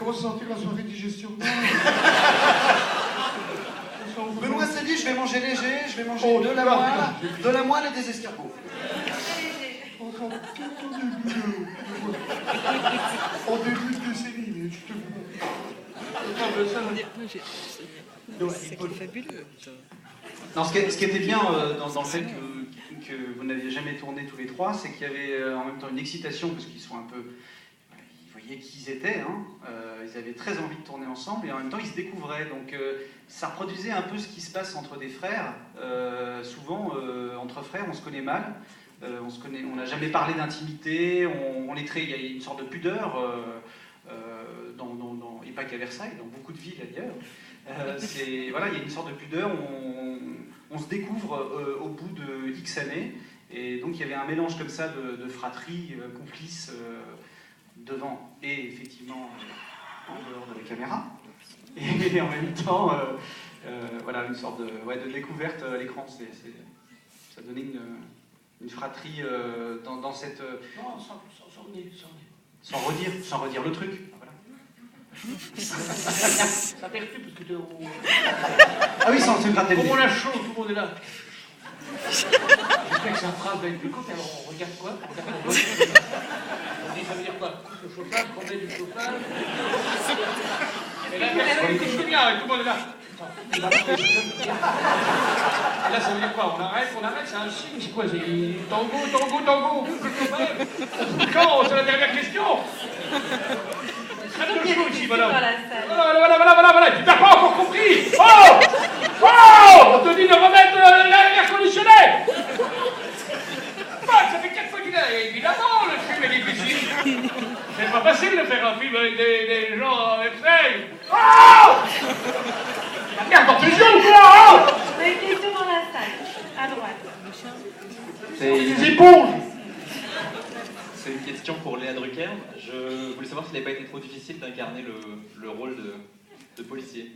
ressentir la soirée digestion. Benoît s'est dit, je vais manger léger, je vais manger de la moelle et des escargots. En début de décennie, mais je te C'est fabuleux. Non, ce qui était bien dans le fait que vous n'aviez jamais tourné tous les trois, c'est qu'il y avait en même temps une excitation, parce qu'ils sont un peu... Ils voyaient qui ils étaient, hein. Ils avaient très envie de tourner ensemble, et en même temps ils se découvraient. Donc ça reproduisait un peu ce qui se passe entre des frères. Souvent, entre frères, on se connaît mal. On n'a jamais parlé d'intimité, il y a une sorte de pudeur, et pas qu'à Versailles, dans beaucoup de villes ailleurs. Voilà, il y a une sorte de pudeur, on se découvre au bout de X années, et donc il y avait un mélange comme ça de fratrie, complice, devant et effectivement en dehors de la caméra, et en même temps, voilà, une sorte de découverte à l'écran. Ça donnait une fratrie dans cette... Non, sans redire le truc. Voilà. Ça perturbe parce que t'es au... Ah oui, sans se gratter le Comme nez. on a chaud, tout le monde est là. J'espère que sa phrase va être plus courte, alors on regarde quoi? On regarde on dit, ça veut dire quoi? Coupe le chauffage, combien du chauffage? Et là, c'est bien, tout le monde est là. Et là, ça veut dire quoi? On arrête, c'est un signe, c'est quoi? C'est tango, coupe le chauffage. Quand? C'est la dernière question. Très de chaud ici, voilà. Voilà, tu n'as pas encore compris. Oh, on te dit de remettre l'air conditionné. Ça fait 4 fois qu'il a, évidemment, le film est difficile. C'est pas facile de faire un film avec des gens à Versailles. Regarde dans tes yeux ou quoi? Vous avez une question dans la salle, à droite. Des éponges. C'est une question pour Léa Drucker. Je voulais savoir s'il n'avait pas été trop difficile d'incarner le rôle de policier.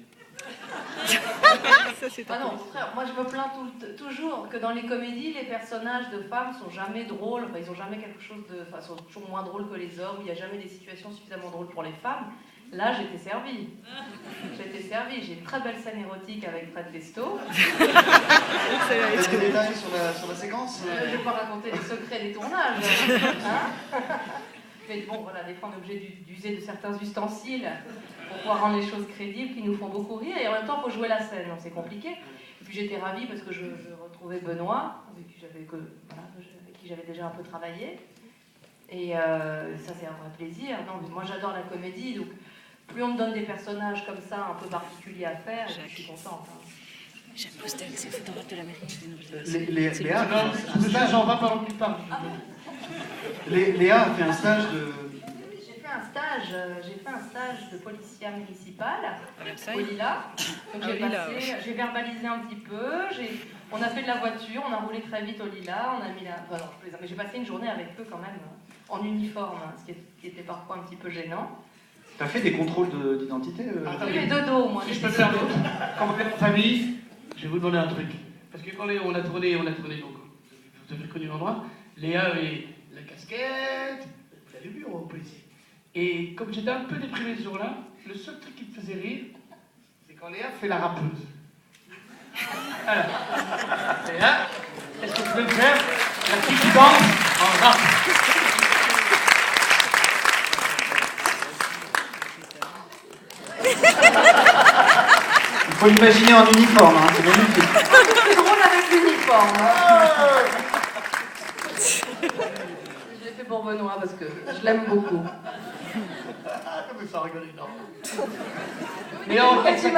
Ça, c'est Ah non, au contraire, moi je me plains toujours que dans les comédies, les personnages de femmes sont jamais drôles, enfin, ils ont jamais quelque chose de... Enfin, sont toujours moins drôles que les hommes, il n'y a jamais des situations suffisamment drôles pour les femmes. Là, j'étais servie. J'ai une très belle scène érotique avec Fred Testo. T'as des détails sur la séquence? Je ne vais pas raconter les secrets des tournages. Hein. Mais bon, voilà, des fois on est obligé d'user de certains ustensiles pour pouvoir rendre les choses crédibles qui nous font beaucoup rire. Et en même temps, il faut jouer la scène, donc c'est compliqué. Et puis j'étais ravie parce que je retrouvais Benoît, avec qui j'avais déjà un peu travaillé. Et ça, c'est un vrai plaisir. Non, mais moi, j'adore la comédie, donc plus on me donne des personnages comme ça, un peu particuliers à faire, et je suis contente. Hein. Jacques Postel, c'est photographe de la mairie. Léa, Ça, j'en va pendant que tu parles. Léa a fait un stage de... J'ai fait un stage de policière municipale Versailles. au Lila. Donc Lila, j'ai verbalisé un petit peu, on a fait de la voiture, on a roulé très vite au Lila, on a mis la... Enfin, non, je plaisante, mais j'ai passé une journée avec eux quand même, en uniforme, ce qui était parfois un petit peu gênant. T'as fait des contrôles d'identité J'ai fait dodo, moi. Si je peux me permettre, comme famille, je vais vous demander un truc. Parce que quand on a tourné, donc, vous avez reconnu l'endroit, Léa avait la casquette, vous l'avez vu au policier. Et comme j'étais un peu déprimé ce jour-là, le seul truc qui me faisait rire, c'est quand Léa fait la rappeuse. Alors, Léa, est-ce que tu peux me faire la petite qui danse en rap? Il faut imaginer en uniforme, hein, c'est magnifique. C'est drôle avec l'uniforme. Je l'ai fait pour Benoît parce que je l'aime beaucoup. Comme ça rigole énormément. Mais en fait, ce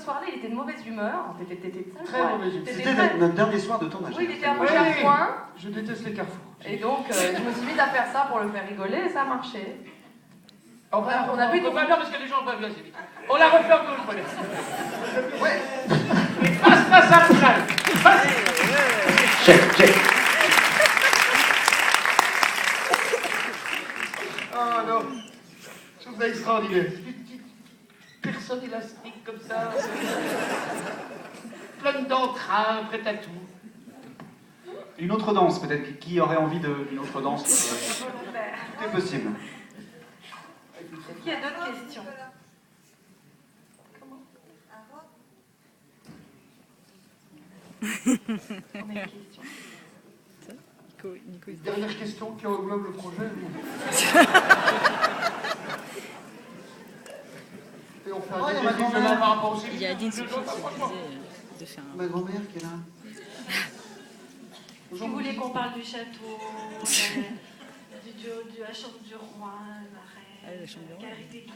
soir-là, il était de mauvaise humeur. T'étais Très mauvaise humeur. C'était notre dernier soir de tournage. Oui, il était un peu chafouin. Je déteste les carrefours. Et donc, je me suis mise à faire ça pour le faire rigoler et ça a marché. On a vu qu'on va bien parce que les gens vont bien assez vite. On la refait encore une fois. Ouais. Passe à Fred. Check. Oh non. Je trouve ça extraordinaire. Petite personne élastique comme ça. Pleine d'entrain, prête à tout. Une autre danse, peut-être. Qui aurait envie d'une autre danse? Tout est possible. Est-ce qu'il y a d'autres questions? Comment? On a une question. Dernière question qui englobe le projet. Et on fait un débrief demain par rapport au Il y a Adine Sophie qui franchement. disait de faire un... Ma grand-mère qui est là. Si vous voulez qu'on parle du château, de la chambre du roi, la reine, la chambre du roi.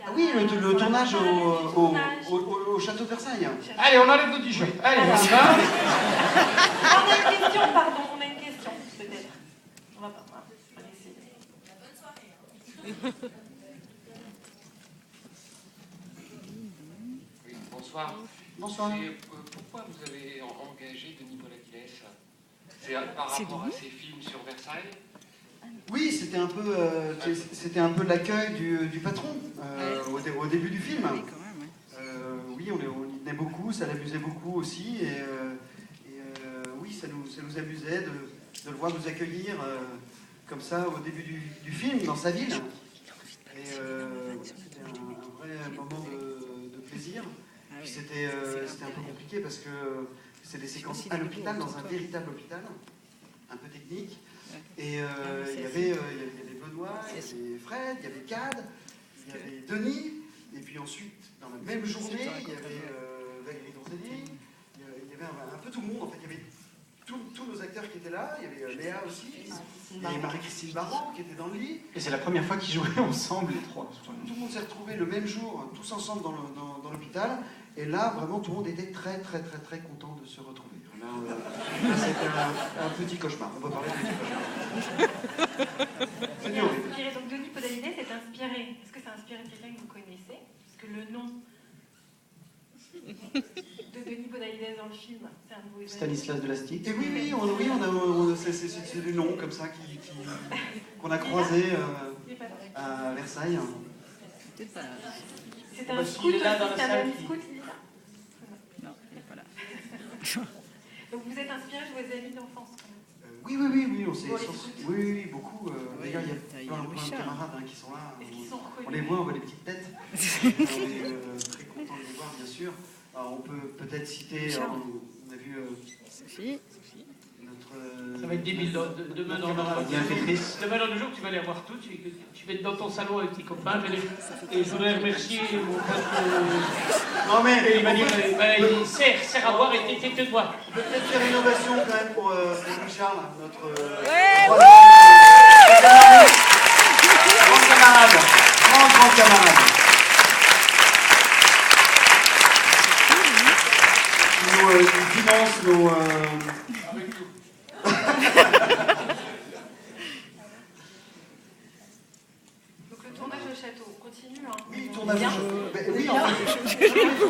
Ah oui, le tournage au château de Versailles. Allez, on enlève nos t-shirts. Allez, on y va. On a une question, pardon, on a une question, peut-être. On va essayer. Oui, bonsoir. Bonsoir. Pourquoi vous avez engagé Denis Podalides? C'est par rapport à ses films sur Versailles? Oui, c'était un peu l'accueil du patron au début du film. Oui, quand même, ouais. Oui, on y tenait beaucoup, ça l'amusait beaucoup aussi. Oui, ça nous amusait de le voir nous accueillir comme ça au début du film, dans sa ville. Et c'était un vrai moment de plaisir. Puis c'était un peu compliqué parce que c'est des séquences à l'hôpital, dans un véritable hôpital, un peu technique. Et il y avait Benoît, il y avait Fred, il y avait Cad, il y avait Denis, et puis ensuite, dans la même journée, il y avait Valérie Donzelli, il y avait un peu tout le monde, en fait, il y avait tous nos acteurs qui étaient là, il y avait Léa aussi, il y avait Marie-Christine Barrault qui était dans le lit. Et c'est la première fois qu'ils jouaient ensemble, les trois. Tout le monde s'est retrouvé le même jour, tous ensemble dans l'hôpital, et là, vraiment, tout le monde était très, très, très, très content de se retrouver. C'était un petit cauchemar, on peut parler de petit cauchemar. C'est horrible. Donc Denis Podalides est inspiré. Est-ce que c'est inspiré de quelqu'un que vous connaissez? Parce que le nom de Denis Podalides dans le film, c'est un de vos amis. Stanislas Delastic. Et oui, c'est des noms comme ça qu'on a croisés à Versailles. Peut-être pas... C'est un scout aussi, c'est un ami scout, il est là? Non, il n'est pas là. Donc vous êtes inspiré de vos amis d'enfance quand même? Oui, on s'est... Oui, beaucoup. D'ailleurs, il y a plein de Richard. camarades qui sont là. Est-ce qu'ils sont reconnus? On les voit, on voit les petites têtes. On est très contents de les voir, bien sûr. Alors, on peut peut-être citer... Richard. On a vu Sophie. notre... Ça va être débile. Demain dans le jour, tu vas les voir tous. Tu vas être dans ton salon avec tes copains. Et je voudrais remercier mon pote. Non mais... Il m'a dit, il sert à boire et t'es de boire. On peut peut-être faire une ovation quand même pour Louis-Charles, notre... Grand camarade. Grand camarade. Qui finance nos... Avec nous. Donc le tournage au château, on continue hein? Oui, tournage Bien. au château. Oui, en fait.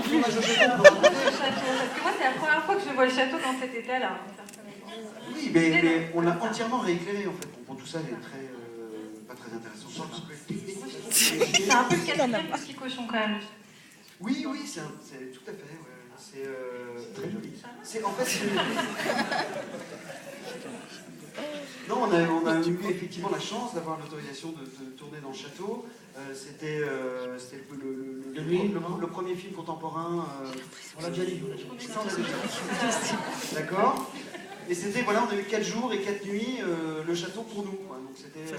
Tournage au château, on peut raconter. Parce que moi c'est la première fois que je vois le château dans cet état-là. Oui, mais on l'a entièrement rééclairé en fait. Bon, tout ça est très, pas très intéressant. C'est un peu le quatrième petit cochon quand même. Oui, c'est tout à fait. Ouais. C'est très joli. C'est en fait. Non, on a eu effectivement la chance d'avoir l'autorisation de tourner dans le château. C'était le premier film contemporain. On l'a déjà dit. D'accord. Et c'était, voilà, on a eu 4 jours et 4 nuits le château pour nous. Quoi. Donc c'était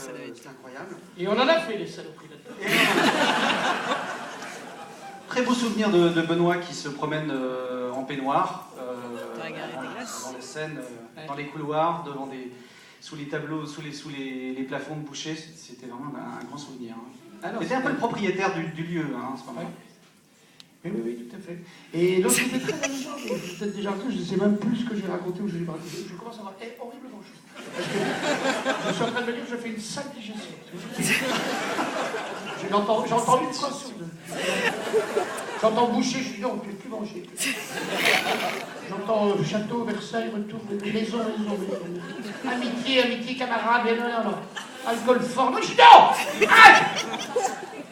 incroyable. Et on en a fait des saloperies là-dedans. Très beau souvenir de Benoît qui se promène en peignoir dans les scènes, dans les couloirs, sous les tableaux, sous les plafonds de boucher. C'était vraiment un grand souvenir. C'était un peu le propriétaire du lieu à ce moment-là. Oui, tout à fait. Et donc c'était très amusant, vous êtes déjà entendu, je ne sais même plus ce que j'ai raconté ou je l'ai raconté. Je commence à avoir horriblement chaud. Parce que je suis en train de me dire que je fais une sale digestion. J'ai entendu une phrase sur deux. J'entends boucher, je dis non, on ne peut plus manger. J'entends château, Versailles, retour, maison. Amitié, camarade, non. Alcool fort, non, je dis non.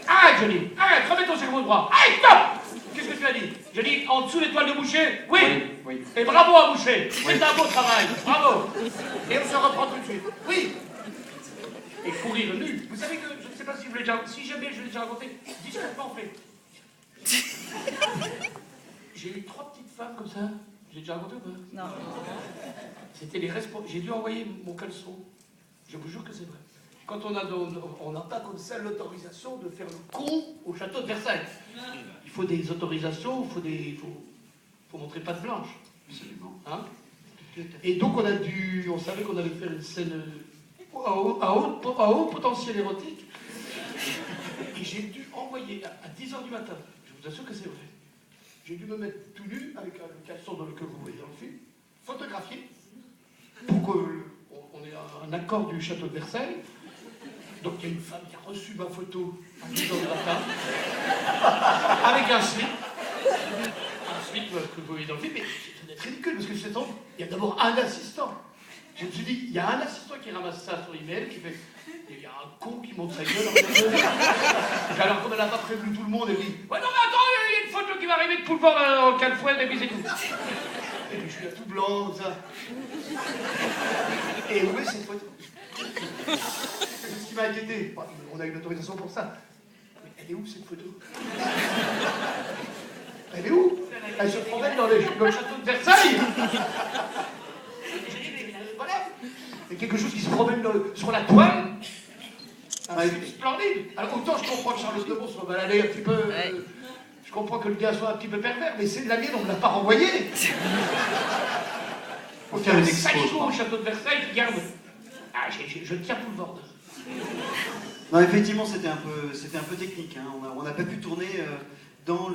Arrête, je dis. Arrête, remets ton cerveau droit. Arrête, stop. Qu'est-ce que tu as dit? Je dis en dessous l'étoile de Boucher. Oui. Et bravo à Boucher. C'est un beau travail. Bravo. Et on se reprend tout de suite. Oui. Et courir nu. Vous savez que, je ne sais pas si je l'ai déjà... Si jamais je l'ai déjà raconté, discrètement, en fait. J'ai eu 3 petites femmes comme ça. J'ai déjà raconté ou pas? Non. C'était les responsables. J'ai dû envoyer mon caleçon. Je vous jure que c'est vrai. Quand on n'a pas comme ça l'autorisation de faire le con au château de Versailles. Il faut des autorisations, il faut montrer patte blanche. Absolument. Hein? Et donc on savait qu'on allait faire une scène à haut potentiel érotique. Et j'ai dû envoyer à 10h du matin, je vous assure que c'est vrai, j'ai dû me mettre tout nu avec le caleçon que vous voyez dans le film, photographier, pour qu'on ait un accord du château de Versailles. Donc il y a une femme qui a reçu ma photo à 10h du matin, avec un slip que vous voyez dans le film, mais c'est ridicule parce que je sais pas, il y a d'abord un assistant. Je me suis dit, il y a un assistant qui ramasse ça sur email, qui fait, il y a un con qui monte sa gueule. Alors comme elle n'a pas prévenu tout le monde, elle dit, ouais non mais attends, il y a une photo qui va arriver de Poulport en Calfouette, et puis c'est tout. Et puis je suis là tout blanc, comme ça. Et où est cette photo? C'est ce qui m'a inquiété. On a une autorisation pour ça. Mais elle est où cette photo? Elle est où? Elle se promène dans le château de Versailles. Voilà. Il y a quelque chose qui se promène sur la toile. C'est splendide. Alors autant je comprends que Charles II soit baladé un petit peu... je comprends que le gars soit un petit peu pervers, mais c'est de la mienne, on ne l'a pas renvoyé. Faut faire une expo au château de Versailles qui garde... Ah, je tiens tout le bordel. Non, effectivement, c'était un peu technique. Hein. On n'a pas pu tourner dans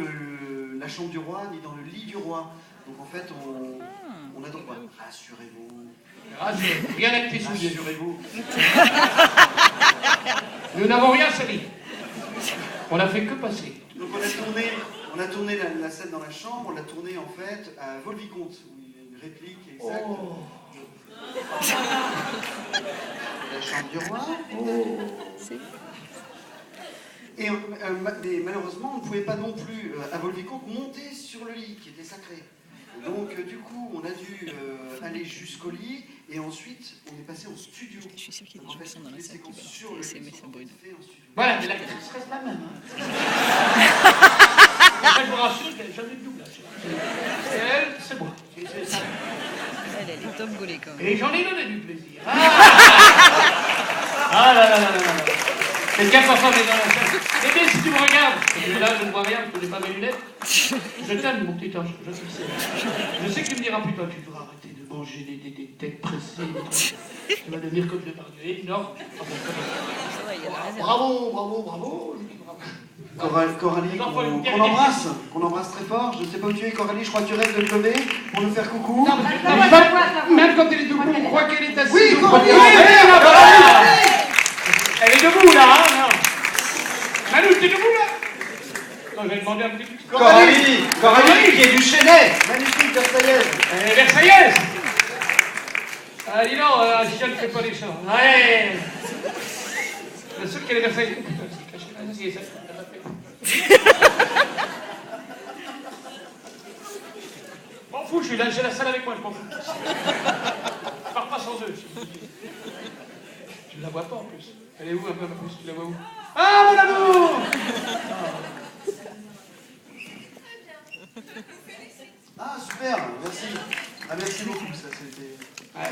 la chambre du roi, ni dans le lit du roi. Donc en fait, on a donc... Rassurez-vous. Rassurez-vous. Rien acté sous les yeux. Rassurez-vous. Nous n'avons rien sali. On n'a fait que passer. Donc on a tourné la scène dans la chambre, on l'a tournée en fait à Vaux-le-Vicomte, où il y a une réplique exacte. Oh. La chambre du roi. Et malheureusement, on ne pouvait pas non plus, à Vaux-le-Vicomte, monter sur le lit, qui était sacré. Donc, du coup, on a dû aller jusqu'au lit, et ensuite, on est passé au studio. Je suis sûre qu'il y a des gens qui sont dans la salle qui sur le lit, ça brûle. Voilà, mais l'actrice reste la même. Hein. Après, je vous rassure, j'en ai le doublage. C'est elle, c'est moi. Elle est top gaulée quand même. Et j'en ai donné du plaisir. Ah là là là là là. Quelqu'un parfois est dans la salle. Bébé, si tu me regardes, là je ne vois rien, je n'ai pas mes lunettes. Je t'aime, mon petit ange, je sais. Je sais que tu me diras plus tard, tu devras arrêter de manger des têtes pressées. Tu vas devenir comme le Pardieu, énorme. Bravo. Coralie, qu'on embrasse très fort. Je ne sais pas où tu es, Coralie, je crois que tu rêves de te lever pour nous faire coucou. Non, même quand elle est debout, on croit qu'elle est assise. Oui, Coralie, elle est debout là, hein, non. Manu, t'es debout là? Non, je vais demander un petit peu. Coralie, qui est du Chênay. Magnifique, Versaillaise. Elle est Versaillaise. Ah, dis donc, si je ne fais pas les choses. Ouais. Le seul qu'elle est Versaillaise. Vas-y, ça fait. M'en fous, j'ai la salle avec moi, je m'en fous. Je pars pas sans eux. Je ne la vois pas en plus. Elle est où un peu plus? Tu la vois où? Ah, mon amour! Ah, super, merci. Ah, merci beaucoup, ça c'était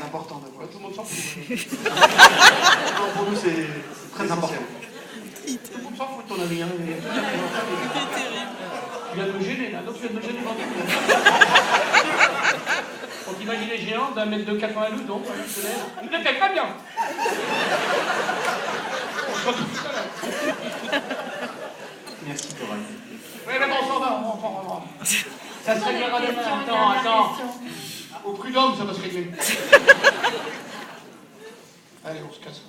important d'avoir. Tout le monde s'en fout. Pour nous, c'est très important. Tout le monde s'en fout de ton ami. Hein. Tu viens de me gêner là, donc tu viens de me gêner. Donc imaginez géant d'un mètre de 92, donc, je ne le fais pas bien. On se retrouve tout ça là. Merci, Coralie. Oui, mais bon, on s'en va. Ça se réglera demain. Attends. Au prud'homme, ça va se régler. Allez, on se casse.